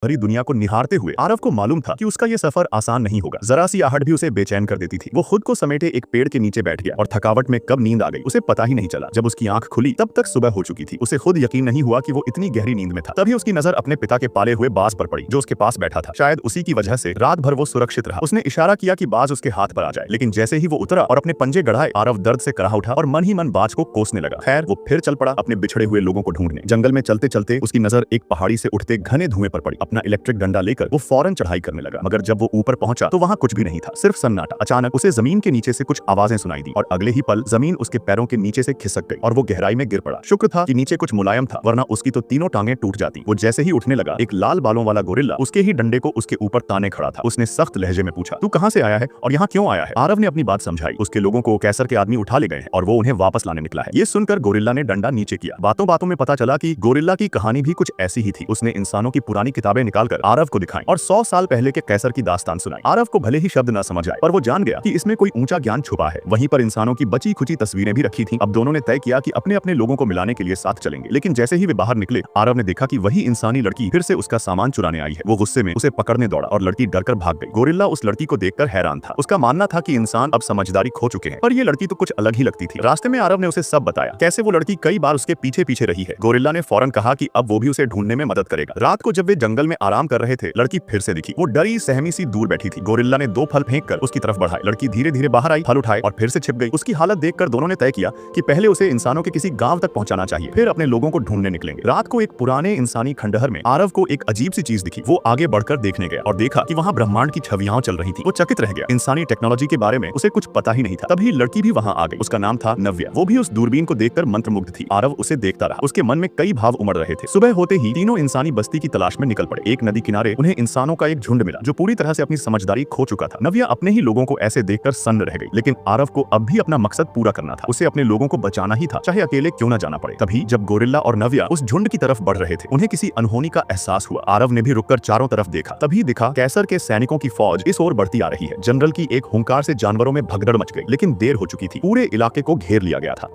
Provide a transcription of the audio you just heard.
भरी दुनिया को निहारते हुए आरव को मालूम था कि उसका ये सफर आसान नहीं होगा। जरा सी आहट भी उसे बेचैन कर देती थी। वो खुद को समेटे एक पेड़ के नीचे बैठ गया और थकावट में कब नींद आ गई उसे पता ही नहीं चला। जब उसकी आंख खुली तब तक सुबह हो चुकी थी। उसे खुद यकीन नहीं हुआ कि वो इतनी गहरी नींद में था। तभी उसकी नजर अपने पिता के पाले हुए बाज पर पड़ी जो उसके पास बैठा था। शायद उसी की वजह से रात भर वो सुरक्षित रहा। उसने इशारा किया कि बाज उसके हाथ पर आ जाए, लेकिन जैसे ही वो उतरा और अपने पंजे गढ़ाए, आरव दर्द से कराह उठा और मन ही मन बाज को कोसने लगा। खैर वो फिर चल पड़ा अपने बिछड़े हुए लोगों को ढूंढने। जंगल में चलते चलते उसकी नजर एक पहाड़ी से उठते घने धुएं पर पड़ी। अपना इलेक्ट्रिक डंडा लेकर वो फौरन चढ़ाई करने लगा, मगर जब वो ऊपर पहुंचा तो वहां कुछ भी नहीं था, सिर्फ सन्नाटा। अचानक उसे जमीन के नीचे से कुछ आवाजें सुनाई दी और अगले ही पल जमीन उसके पैरों के नीचे से खिसक गई और वो गहराई में गिर पड़ा। शुक्र था कि नीचे कुछ मुलायम था, वरना उसकी तो तीनों टांगें टूट जाती। वो जैसे ही उठने लगा, एक लाल बालों वाला गोरिल्ला उसके ही डंडे को उसके ऊपर ताने खड़ा था। उसने सख्त लहजे में पूछा, तू कहां से आया है और यहाँ क्यों आया है? आरव ने अपनी बात समझाई। उसके लोगों को कैसर के आदमी उठा ले गए हैं और वो उन्हें वापस लाने निकला है। ये सुनकर गोरिल्ला ने डंडा नीचे किया। बातों बातों में पता चला कि गोरिल्ला की कहानी भी कुछ ऐसी ही थी। उसने इंसानों की पुरानी किताबें निकालकर आरव को दिखाई और 100 साल पहले के कैसर की दास्तान सुनाई। आरव को भले ही शब्द न समझ आए, पर वो जान गया कि इसमें कोई ऊंचा ज्ञान छुपा है। वहीं पर इंसानों की बची खुची तस्वीरें भी रखी थीं। अब दोनों ने तय किया कि अपने अपने लोगों को मिलाने के लिए साथ चलेंगे। लेकिन जैसे ही वे बाहर निकले, आरव ने देखा कि वही इंसानी लड़की फिर से उसका सामान चुराने आई है। वो गुस्से में उसे पकड़ने दौड़ा और लड़की डरकर भाग गई। गोरिल्ला उस लड़की को देखकर हैरान था। उसका मानना था कि इंसान अब समझदारी खो चुके हैं, पर ये लड़की तो कुछ अलग ही लगती थी। रास्ते में आरव ने उसे सब बताया, कैसे वो लड़की कई बार उसके पीछे पीछे रही है। गोरिल्ला ने फौरन कहा कि अब वो भी उसे ढूंढने में मदद करेगा। रात को जब वे जंगल में आराम कर रहे थे, लड़की फिर से दिखी। वो डरी सहमी सी दूर बैठी थी। गोरिल्ला ने 2 फल फेंक कर उसकी तरफ बढ़ाए। लड़की धीरे धीरे बाहर आई, फल उठाए और फिर से छिप गई। उसकी हालत देखकर दोनों ने तय किया कि पहले उसे इंसानों के किसी गांव तक पहुंचाना चाहिए, फिर अपने लोगों को ढूंढने निकलेंगे। रात को एक पुराने इंसानी खंडहर में आरव को एक अजीब सी चीज दिखी। वो आगे बढ़कर देखने गया और देखा कि वहां ब्रह्मांड की छवियां चल रही थी। वो चकित रह गया। इंसानी टेक्नोलॉजी के बारे में उसे कुछ पता ही नहीं था। तभी लड़की भी वहां आ गई। उसका नाम था नव्या। वो भी उस दूरबीन को देखकर मंत्रमुग्ध थी। आरव उसे देखता रहा। उसके मन में कई भाव उमड़ रहे थे। सुबह होते ही तीनों इंसानी बस्ती की तलाश में निकल पड़े। एक नदी किनारे उन्हें इंसानों का एक झुंड मिला जो पूरी तरह से अपनी समझदारी खो चुका था। नव्या अपने ही लोगों को ऐसे देखकर सन्न रह गई, लेकिन आरव को अब भी अपना मकसद पूरा करना था। उसे अपने लोगों को बचाना ही था, चाहे अकेले क्यों न जाना पड़े। तभी जब गोरिल्ला और नव्या उस झुंड की तरफ बढ़ रहे थे, उन्हें किसी अनहोनी का एहसास हुआ। आरव ने भी रुककर चारों तरफ देखा। तभी दिखा कैसर के सैनिकों की फौज इस ओर बढ़ती आ रही है। जनरल की एक हुंकार से जानवरों में भगदड़ मच गई, लेकिन देर हो चुकी थी। पूरे इलाके को घेर लिया गया था।